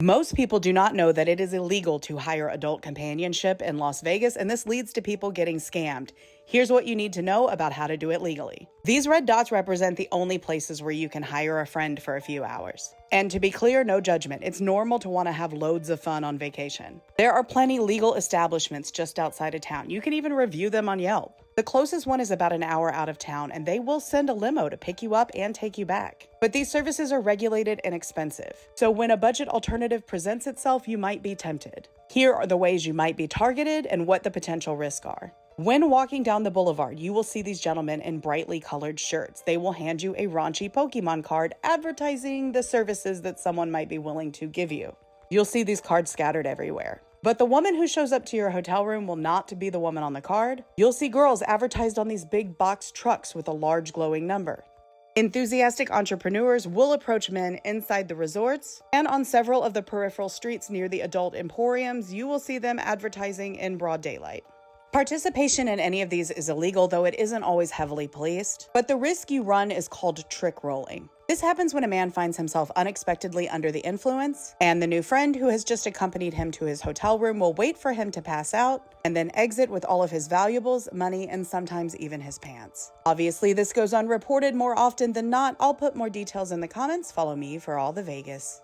Most people do not know that it is illegal to hire adult companionship in Las Vegas, and this leads to people getting scammed. Here's what you need to know about how to do it legally. These red dots represent the only places where you can hire a friend for a few hours. And to be clear, no judgment. It's normal to want to have loads of fun on vacation. There are plenty legal establishments just outside of town. You can even review them on Yelp. The closest one is about an hour out of town, and they will send a limo to pick you up and take you back. But these services are regulated and expensive. So when a budget alternative presents itself, you might be tempted. Here are the ways you might be targeted and what the potential risks are. When walking down the boulevard, you will see these gentlemen in brightly colored shirts. They will hand you a raunchy Pokemon card advertising the services that someone might be willing to give you. You'll see these cards scattered everywhere. But the woman who shows up to your hotel room will not be the woman on the card. You'll see girls advertised on these big box trucks with a large glowing number. Enthusiastic entrepreneurs will approach men inside the resorts, and on several of the peripheral streets near the adult emporiums, you will see them advertising in broad daylight. Participation in any of these is illegal, though it isn't always heavily policed. But the risk you run is called trick rolling. This happens when a man finds himself unexpectedly under the influence, and the new friend who has just accompanied him to his hotel room will wait for him to pass out and then exit with all of his valuables, money, and sometimes even his pants. Obviously, this goes unreported more often than not. I'll put more details in the comments. Follow me for all the Vegas.